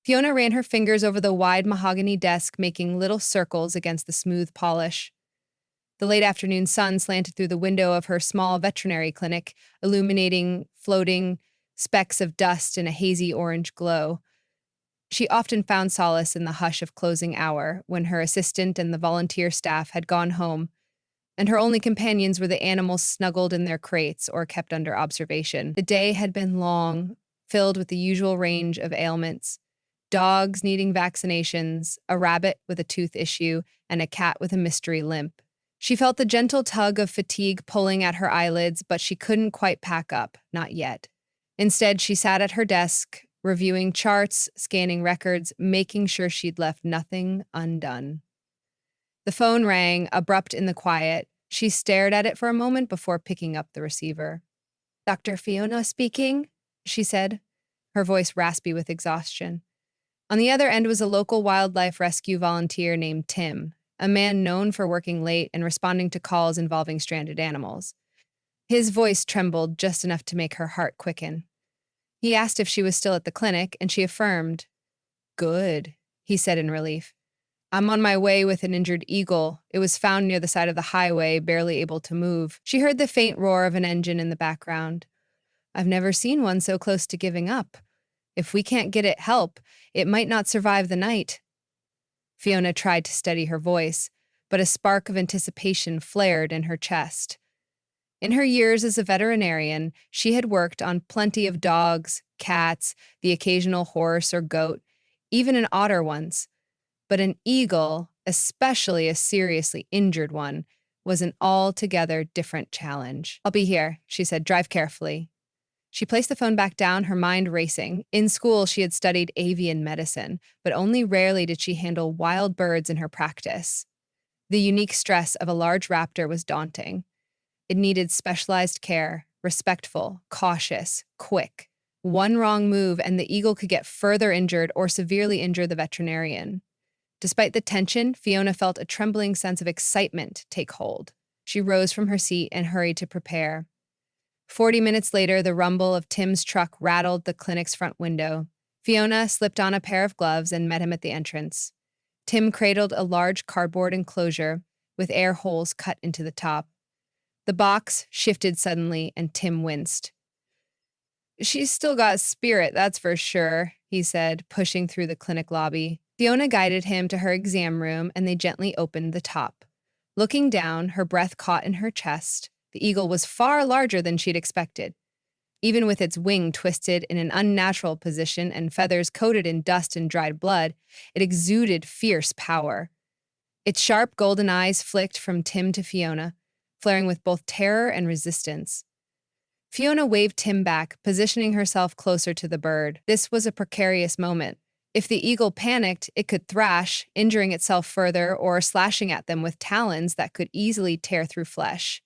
Fiona ran her fingers over the wide mahogany desk, making little circles against the smooth polish. The late afternoon sun slanted through the window of her small veterinary clinic, illuminating floating specks of dust in a hazy orange glow. She often found solace in the hush of closing hour, when her assistant and the volunteer staff had gone home, and her only companions were the animals snuggled in their crates or kept under observation. The day had been long, filled with the usual range of ailments: dogs needing vaccinations, a rabbit with a tooth issue, and a cat with a mystery limp. She felt the gentle tug of fatigue pulling at her eyelids, but she couldn't quite pack up, not yet. Instead, she sat at her desk, reviewing charts, scanning records, making sure she'd left nothing undone. The phone rang, abrupt in the quiet. She stared at it for a moment before picking up the receiver. "Dr. Fiona speaking," she said, her voice raspy with exhaustion. On the other end was a local wildlife rescue volunteer named Tim, a man known for working late and responding to calls involving stranded animals. His voice trembled just enough to make her heart quicken. He asked if she was still at the clinic, and she affirmed. "Good," he said in relief. "I'm on my way with an injured eagle. It was found near the side of the highway, barely able to move." She heard the faint roar of an engine in the background. "I've never seen one so close to giving up. If we can't get it help, it might not survive the night." Fiona tried to steady her voice, but a spark of anticipation flared in her chest. In her years as a veterinarian, she had worked on plenty of dogs, cats, the occasional horse or goat, even an otter once. But an eagle, especially a seriously injured one, was an altogether different challenge. "I'll be here," she said. "Drive carefully." She placed the phone back down, her mind racing. In school, she had studied avian medicine, but only rarely did she handle wild birds in her practice. The unique stress of a large raptor was daunting. It needed specialized care, respectful, cautious, quick. One wrong move, and the eagle could get further injured or severely injure the veterinarian. Despite the tension, Fiona felt a trembling sense of excitement take hold. She rose from her seat and hurried to prepare. 40 minutes later, the rumble of Tim's truck rattled the clinic's front window. Fiona slipped on a pair of gloves and met him at the entrance. Tim cradled a large cardboard enclosure with air holes cut into the top. The box shifted suddenly, and Tim winced. "She's still got spirit, that's for sure," he said, pushing through the clinic lobby. Fiona guided him to her exam room, and they gently opened the top. Looking down, her breath caught in her chest. The eagle was far larger than she'd expected. Even with its wing twisted in an unnatural position and feathers coated in dust and dried blood, it exuded fierce power. Its sharp golden eyes flicked from Tim to Fiona, flaring with both terror and resistance. Fiona waved Tim back, positioning herself closer to the bird. This was a precarious moment. If the eagle panicked, it could thrash, injuring itself further or slashing at them with talons that could easily tear through flesh.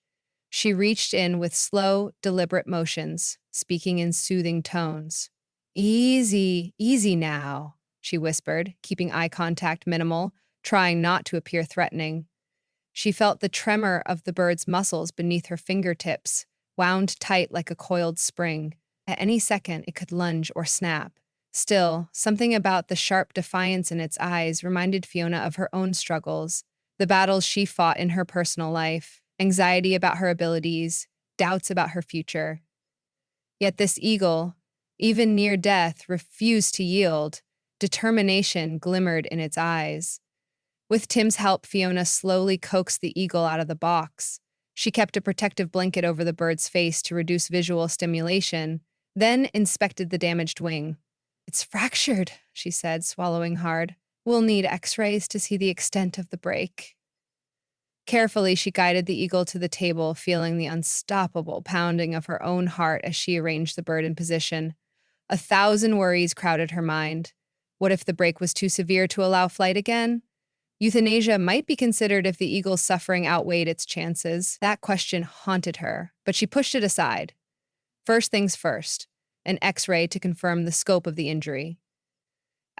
She reached in with slow, deliberate motions, speaking in soothing tones. "Easy, easy now," she whispered, keeping eye contact minimal, trying not to appear threatening. She felt the tremor of the bird's muscles beneath her fingertips, wound tight like a coiled spring. At any second, it could lunge or snap. Still, something about the sharp defiance in its eyes reminded Fiona of her own struggles, the battles she fought in her personal life, anxiety about her abilities, doubts about her future. Yet this eagle, even near death, refused to yield. Determination glimmered in its eyes. With Tim's help, Fiona slowly coaxed the eagle out of the box. She kept a protective blanket over the bird's face to reduce visual stimulation, then inspected the damaged wing. "It's fractured," she said, swallowing hard. "We'll need x-rays to see the extent of the break." Carefully, she guided the eagle to the table, feeling the unstoppable pounding of her own heart as she arranged the bird in position. 1,000 worries crowded her mind. What if the break was too severe to allow flight again? Euthanasia might be considered if the eagle's suffering outweighed its chances. That question haunted her, but she pushed it aside. First things first, an x-ray to confirm the scope of the injury.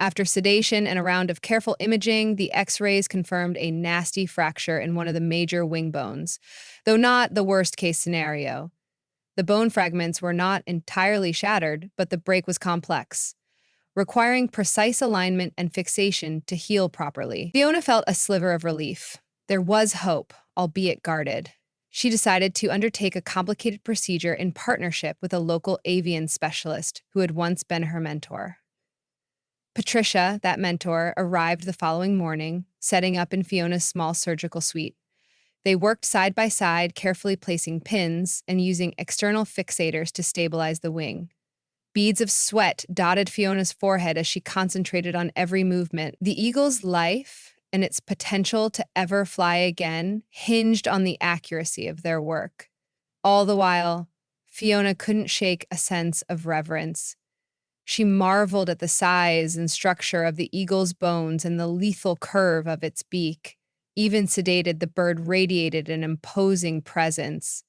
After sedation and a round of careful imaging, the x-rays confirmed a nasty fracture in one of the major wing bones, though not the worst-case scenario. The bone fragments were not entirely shattered, but the break was complex. requiring precise alignment and fixation to heal properly. Fiona felt a sliver of relief. There was hope, albeit guarded. She decided to undertake a complicated procedure in partnership with a local avian specialist who had once been her mentor. Patricia, that mentor, arrived the following morning, setting up in Fiona's small surgical suite. They worked side by side, carefully placing pins and using external fixators to stabilize the wing. Beads of sweat dotted Fiona's forehead as she concentrated on every movement. The eagle's life and its potential to ever fly again hinged on the accuracy of their work. All the while, Fiona couldn't shake a sense of reverence. She marveled at the size and structure of the eagle's bones and the lethal curve of its beak. Even sedated, the bird radiated an imposing presence.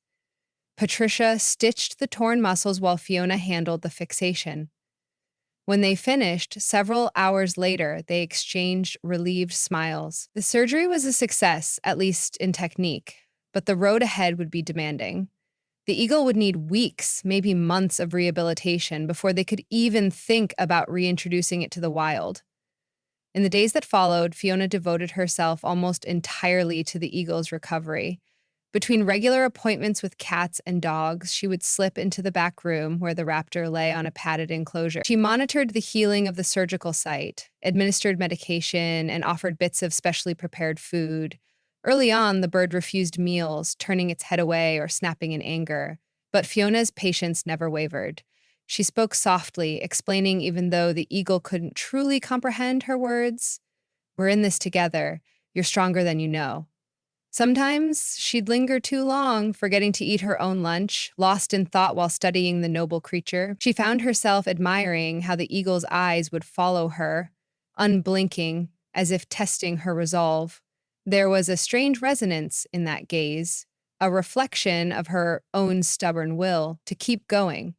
Patricia stitched the torn muscles while Fiona handled the fixation. When they finished, several hours later, they exchanged relieved smiles. The surgery was a success, at least in technique, but the road ahead would be demanding. The eagle would need weeks, maybe months of rehabilitation before they could even think about reintroducing it to the wild. In the days that followed, Fiona devoted herself almost entirely to the eagle's recovery. Between regular appointments with cats and dogs, she would slip into the back room where the raptor lay on a padded enclosure. She monitored the healing of the surgical site, administered medication, and offered bits of specially prepared food. Early on, the bird refused meals, turning its head away or snapping in anger. But Fiona's patience never wavered. She spoke softly, explaining even though the eagle couldn't truly comprehend her words. "We're in this together. You're stronger than you know." Sometimes she'd linger too long, forgetting to eat her own lunch, lost in thought while studying the noble creature. She found herself admiring how the eagle's eyes would follow her, unblinking, as if testing her resolve. There was a strange resonance in that gaze, a reflection of her own stubborn will to keep going.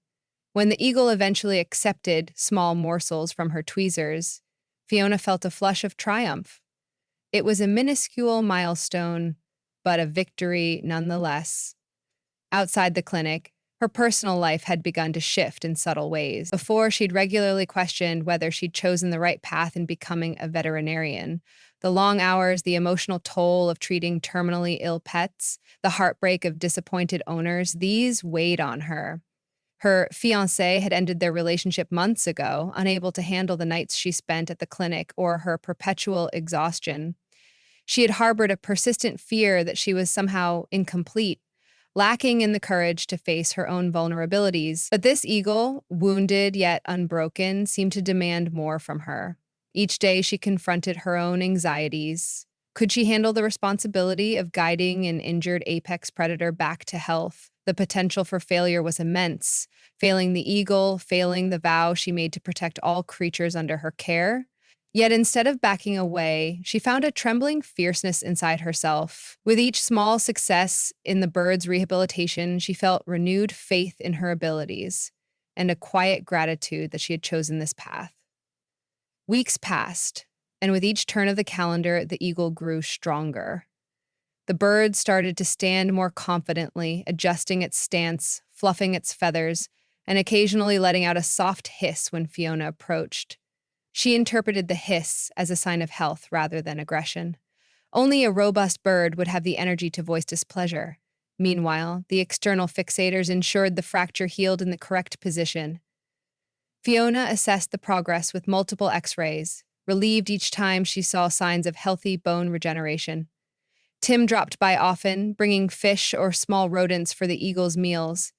When the eagle eventually accepted small morsels from her tweezers, Fiona felt a flush of triumph. It was a minuscule milestone, but a victory nonetheless. Outside the clinic, her personal life had begun to shift in subtle ways. Before, she'd regularly questioned whether she'd chosen the right path in becoming a veterinarian. The long hours, the emotional toll of treating terminally ill pets, the heartbreak of disappointed owners, these weighed on her. Her fiancé had ended their relationship months ago, unable to handle the nights she spent at the clinic or her perpetual exhaustion. She had harbored a persistent fear that she was somehow incomplete, lacking in the courage to face her own vulnerabilities. But this eagle, wounded yet unbroken, seemed to demand more from her. Each day she confronted her own anxieties. Could she handle the responsibility of guiding an injured apex predator back to health? The potential for failure was immense, failing the eagle, failing the vow she made to protect all creatures under her care. Yet instead of backing away, she found a trembling fierceness inside herself. With each small success in the bird's rehabilitation, she felt renewed faith in her abilities and a quiet gratitude that she had chosen this path. Weeks passed, and with each turn of the calendar, the eagle grew stronger. The bird started to stand more confidently, adjusting its stance, fluffing its feathers, and occasionally letting out a soft hiss when Fiona approached. She interpreted the hiss as a sign of health rather than aggression. Only a robust bird would have the energy to voice displeasure. Meanwhile, the external fixators ensured the fracture healed in the correct position. Fiona assessed the progress with multiple X-rays, relieved each time she saw signs of healthy bone regeneration. Tim dropped by often, bringing fish or small rodents for the eagle's meals,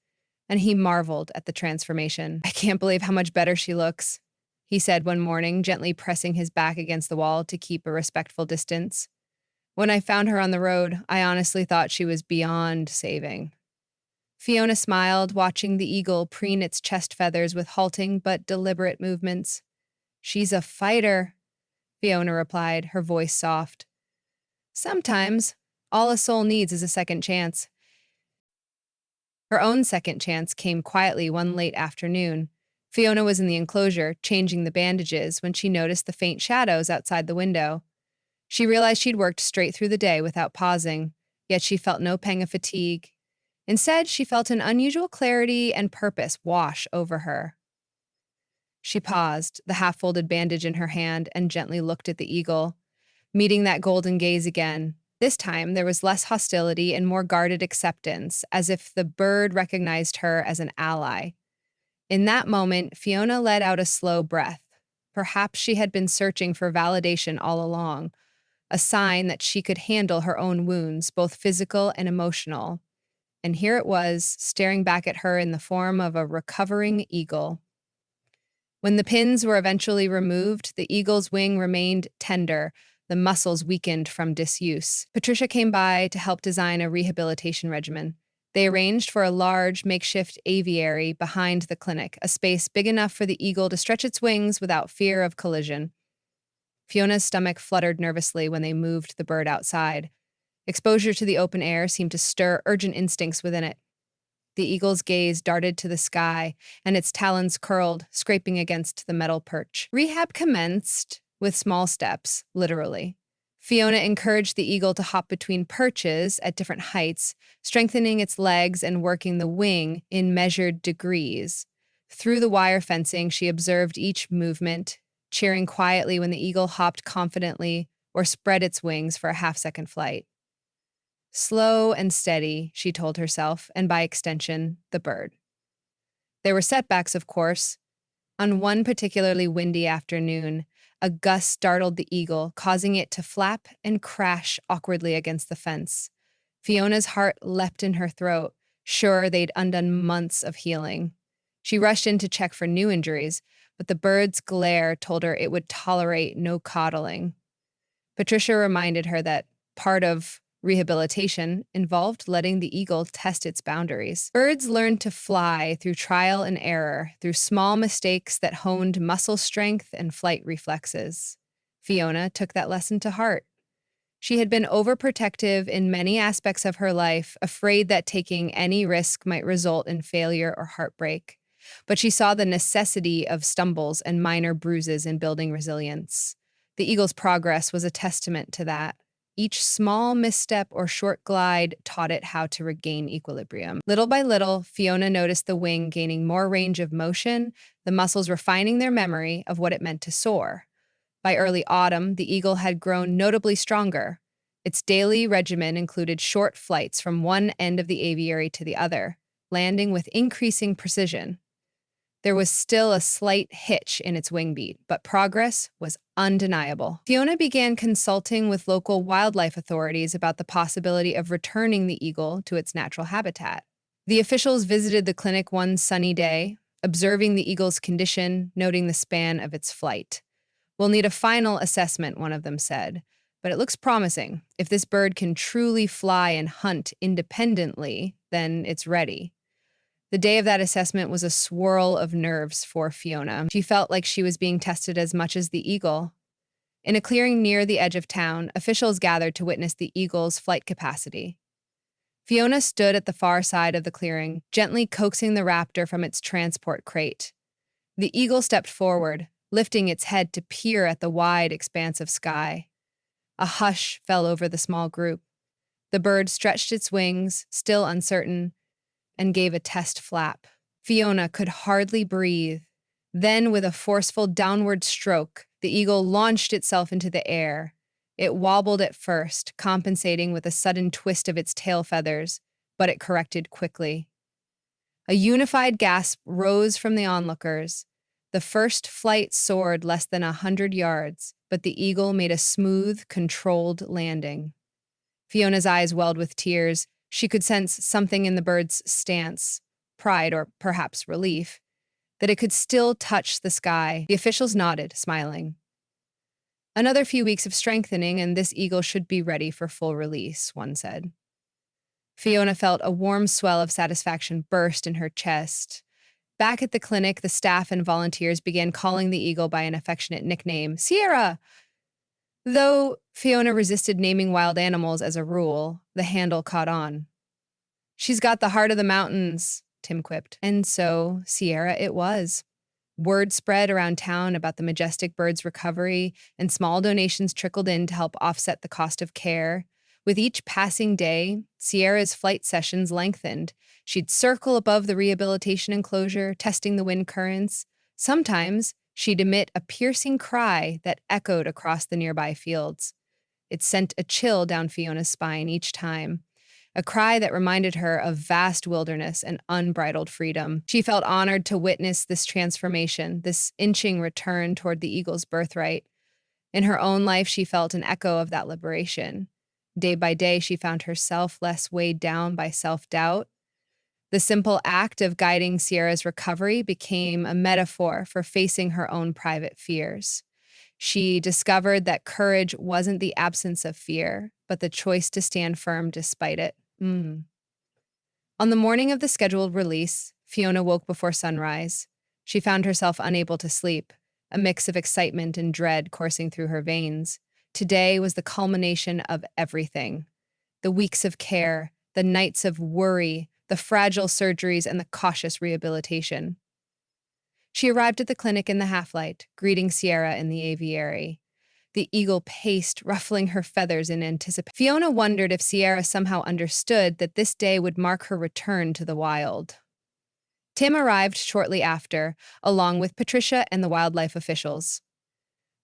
and he marveled at the transformation. "I can't believe how much better she looks," he said one morning, gently pressing his back against the wall to keep a respectful distance. "When I found her on the road, I honestly thought she was beyond saving." Fiona smiled, watching the eagle preen its chest feathers with halting but deliberate movements. "She's a fighter," Fiona replied, her voice soft. "Sometimes, all a soul needs is a second chance." Her own second chance came quietly one late afternoon. Fiona was in the enclosure, changing the bandages, when she noticed the faint shadows outside the window. She realized she'd worked straight through the day without pausing, yet she felt no pang of fatigue. Instead, she felt an unusual clarity and purpose wash over her. She paused, the half-folded bandage in her hand, and gently looked at the eagle, meeting that golden gaze again. This time, there was less hostility and more guarded acceptance, as if the bird recognized her as an ally. In that moment, Fiona let out a slow breath. Perhaps she had been searching for validation all along, a sign that she could handle her own wounds, both physical and emotional. And here it was, staring back at her in the form of a recovering eagle. When the pins were eventually removed, the eagle's wing remained tender, the muscles weakened from disuse. Patricia came by to help design a rehabilitation regimen. They arranged for a large, makeshift aviary behind the clinic, a space big enough for the eagle to stretch its wings without fear of collision. Fiona's stomach fluttered nervously when they moved the bird outside. Exposure to the open air seemed to stir urgent instincts within it. The eagle's gaze darted to the sky, and its talons curled, scraping against the metal perch. Rehab commenced with small steps, literally. Fiona encouraged the eagle to hop between perches at different heights, strengthening its legs and working the wing in measured degrees. Through the wire fencing, she observed each movement, cheering quietly when the eagle hopped confidently or spread its wings for a half-second flight. Slow and steady, she told herself, and by extension, the bird. There were setbacks, of course. On one particularly windy afternoon, a gust startled the eagle, causing it to flap and crash awkwardly against the fence. Fiona's heart leapt in her throat, sure they'd undone months of healing. She rushed in to check for new injuries, but the bird's glare told her it would tolerate no coddling. Patricia reminded her that part of rehabilitation involved letting the eagle test its boundaries. Birds learn to fly through trial and error, through small mistakes that honed muscle strength and flight reflexes. Fiona took that lesson to heart. She had been overprotective in many aspects of her life, afraid that taking any risk might result in failure or heartbreak. But she saw the necessity of stumbles and minor bruises in building resilience. The eagle's progress was a testament to that. Each small misstep or short glide taught it how to regain equilibrium. Little by little, Fiona noticed the wing gaining more range of motion, the muscles refining their memory of what it meant to soar. By early autumn, the eagle had grown notably stronger. Its daily regimen included short flights from one end of the aviary to the other, landing with increasing precision. There was still a slight hitch in its wing beat, but progress was undeniable. Fiona began consulting with local wildlife authorities about the possibility of returning the eagle to its natural habitat. The officials visited the clinic one sunny day, observing the eagle's condition, noting the span of its flight. "We'll need a final assessment," one of them said, "but it looks promising. If this bird can truly fly and hunt independently, then it's ready." The day of that assessment was a swirl of nerves for Fiona. She felt like she was being tested as much as the eagle. In a clearing near the edge of town, officials gathered to witness the eagle's flight capacity. Fiona stood at the far side of the clearing, gently coaxing the raptor from its transport crate. The eagle stepped forward, lifting its head to peer at the wide expanse of sky. A hush fell over the small group. The bird stretched its wings, still uncertain, and gave a test flap. Fiona could hardly breathe. Then, with a forceful downward stroke, the eagle launched itself into the air. It wobbled at first, compensating with a sudden twist of its tail feathers, but it corrected quickly. A unified gasp rose from the onlookers. The first flight soared less than 100 yards, but the eagle made a smooth, controlled landing. Fiona's eyes welled with tears. She could sense something in the bird's stance, pride or perhaps relief, that it could still touch the sky. The officials nodded, smiling. "Another few weeks of strengthening and this eagle should be ready for full release," one said. Fiona felt a warm swell of satisfaction burst in her chest. Back at the clinic, the staff and volunteers began calling the eagle by an affectionate nickname, Sierra. Though Fiona resisted naming wild animals as a rule, the handle caught on. "She's got the heart of the mountains," Tim quipped. And so Sierra it was. Word spread around town about the majestic bird's recovery, and small donations trickled in to help offset the cost of care. With each passing day, Sierra's flight sessions lengthened. She'd circle above the rehabilitation enclosure, testing the wind currents, Sometimes she'd emit a piercing cry that echoed across the nearby fields. It sent a chill down Fiona's spine each time, a cry that reminded her of vast wilderness and unbridled freedom. She felt honored to witness this transformation, this inching return toward the eagle's birthright. In her own life, she felt an echo of that liberation. Day by day, she found herself less weighed down by self-doubt. The simple act of guiding Sierra's recovery became a metaphor for facing her own private fears. She discovered that courage wasn't the absence of fear, but the choice to stand firm despite it. On the morning of the scheduled release, Fiona woke before sunrise. She found herself unable to sleep, a mix of excitement and dread coursing through her veins. Today was the culmination of everything. The weeks of care, the nights of worry, the fragile surgeries, and the cautious rehabilitation. She arrived at the clinic in the half-light, greeting Sierra in the aviary. The eagle paced, ruffling her feathers in anticipation. Fiona wondered if Sierra somehow understood that this day would mark her return to the wild. Tim arrived shortly after, along with Patricia and the wildlife officials.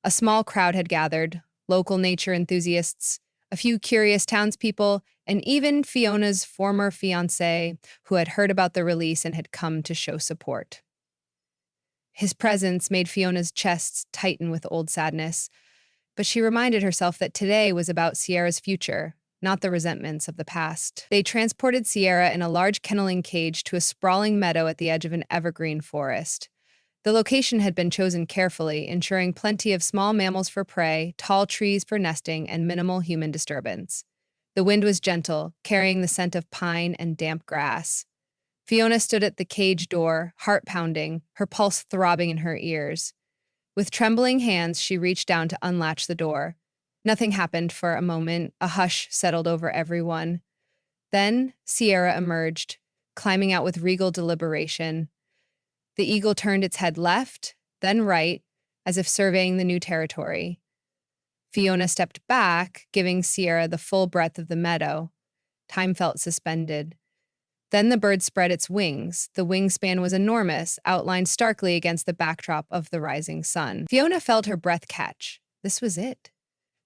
A small crowd had gathered, local nature enthusiasts, a few curious townspeople, and even Fiona's former fiancé, who had heard about the release and had come to show support. His presence made Fiona's chest tighten with old sadness, but she reminded herself that today was about Sierra's future, not the resentments of the past. They transported Sierra in a large kenneling cage to a sprawling meadow at the edge of an evergreen forest. The location had been chosen carefully, ensuring plenty of small mammals for prey, tall trees for nesting, and minimal human disturbance. The wind was gentle, carrying the scent of pine and damp grass. Fiona stood at the cage door, heart pounding, her pulse throbbing in her ears. With trembling hands, she reached down to unlatch the door. Nothing happened for a moment. A hush settled over everyone. Then Sierra emerged, climbing out with regal deliberation. The eagle turned its head left, then right, as if surveying the new territory. Fiona stepped back, giving Sierra the full breadth of the meadow. Time felt suspended. Then the bird spread its wings. The wingspan was enormous, outlined starkly against the backdrop of the rising sun. Fiona felt her breath catch. This was it.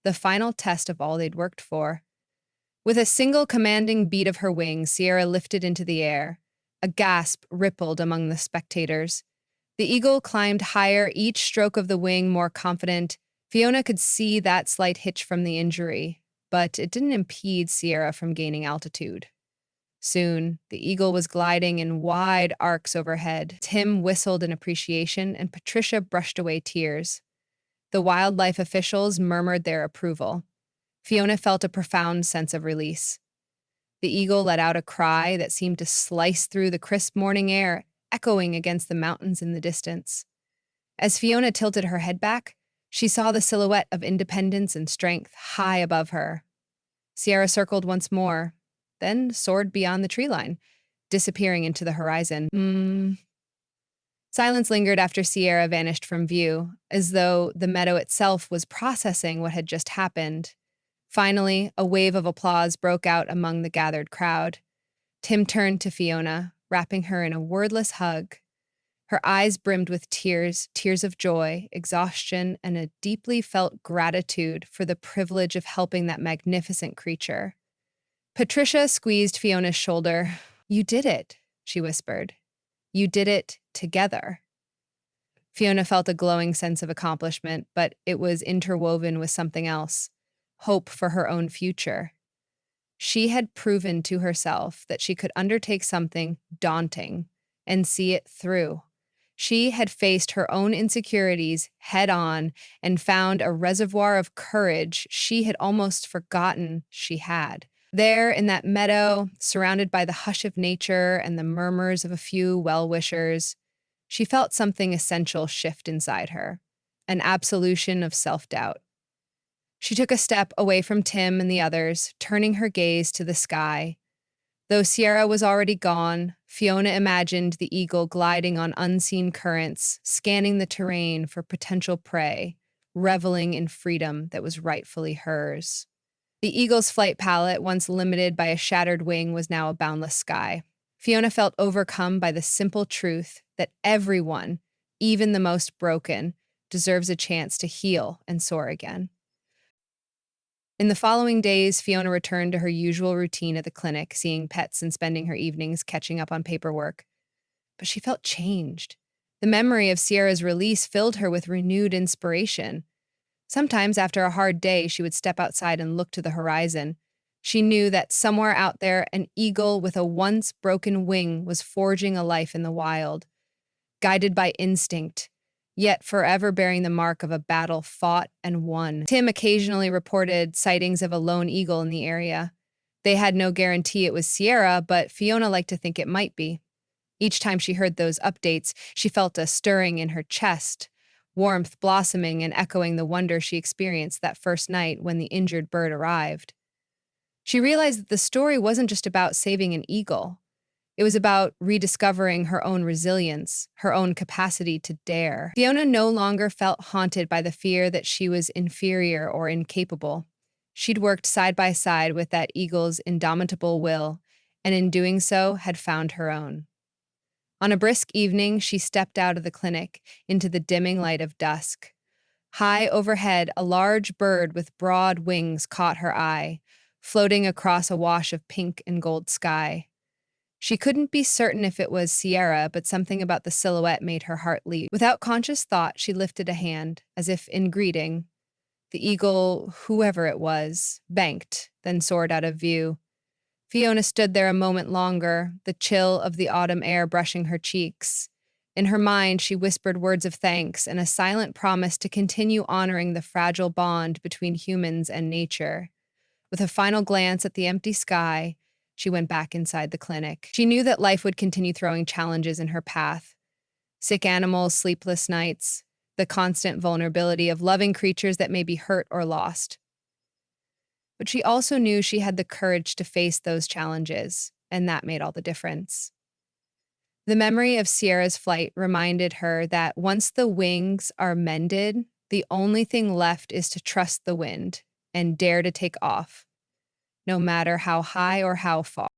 The final test of all they'd worked for. With a single commanding beat of her wings, Sierra lifted into the air. A gasp rippled among the spectators. The eagle climbed higher, each stroke of the wing more confident. Fiona could see that slight hitch from the injury, but it didn't impede Sierra from gaining altitude. Soon, the eagle was gliding in wide arcs overhead. Tim whistled in appreciation, and Patricia brushed away tears. The wildlife officials murmured their approval. Fiona felt a profound sense of release. The eagle let out a cry that seemed to slice through the crisp morning air, echoing against the mountains in the distance. As Fiona tilted her head back, she saw the silhouette of independence and strength high above her. Sierra circled once more, then soared beyond the tree line, disappearing into the horizon. Silence lingered after Sierra vanished from view, as though the meadow itself was processing what had just happened. Finally, a wave of applause broke out among the gathered crowd. Tim turned to Fiona, wrapping her in a wordless hug. Her eyes brimmed with tears, tears of joy, exhaustion, and a deeply felt gratitude for the privilege of helping that magnificent creature. Patricia squeezed Fiona's shoulder. "You did it," she whispered. "You did it together." Fiona felt a glowing sense of accomplishment, but it was interwoven with something else, hope for her own future. She had proven to herself that she could undertake something daunting and see it through. She had faced her own insecurities head on and found a reservoir of courage she had almost forgotten she had. There in that meadow, surrounded by the hush of nature and the murmurs of a few well-wishers, she felt something essential shift inside her, an absolution of self-doubt. She took a step away from Tim and the others, turning her gaze to the sky. Though Sierra was already gone, Fiona imagined the eagle gliding on unseen currents, scanning the terrain for potential prey, reveling in freedom that was rightfully hers. The eagle's flight palette, once limited by a shattered wing, was now a boundless sky. Fiona felt overcome by the simple truth that everyone, even the most broken deserves a chance to heal and soar again. In the following days, Fiona returned to her usual routine at the clinic, seeing pets and spending her evenings catching up on paperwork. But she felt changed. The memory of Sierra's release filled her with renewed inspiration. Sometimes, after a hard day, she would step outside and look to the horizon. She knew that somewhere out there, an eagle with a once broken wing was forging a life in the wild, guided by instinct, yet forever bearing the mark of a battle fought and won. Tim occasionally reported sightings of a lone eagle in the area. They had no guarantee it was Sierra, but Fiona liked to think it might be. Each time she heard those updates, she felt a stirring in her chest, warmth blossoming and echoing the wonder she experienced that first night when the injured bird arrived. She realized that the story wasn't just about saving an eagle. It was about rediscovering her own resilience, her own capacity to dare. Fiona no longer felt haunted by the fear that she was inferior or incapable. She'd worked side by side with that eagle's indomitable will, and in doing so had found her own. On a brisk evening, she stepped out of the clinic into the dimming light of dusk. High overhead, a large bird with broad wings caught her eye, floating across a wash of pink and gold sky. She couldn't be certain if it was Sierra, but something about the silhouette made her heart leap. Without conscious thought, she lifted a hand, as if in greeting. The eagle, whoever it was, banked, then soared out of view. Fiona stood there a moment longer, the chill of the autumn air brushing her cheeks. In her mind, she whispered words of thanks and a silent promise to continue honoring the fragile bond between humans and nature. With a final glance at the empty sky, she went back inside the clinic. She knew that life would continue throwing challenges in her path. Sick animals, sleepless nights, the constant vulnerability of loving creatures that may be hurt or lost. But she also knew she had the courage to face those challenges, and that made all the difference. The memory of Sierra's flight reminded her that once the wings are mended, the only thing left is to trust the wind and dare to take off, no matter how high or how far.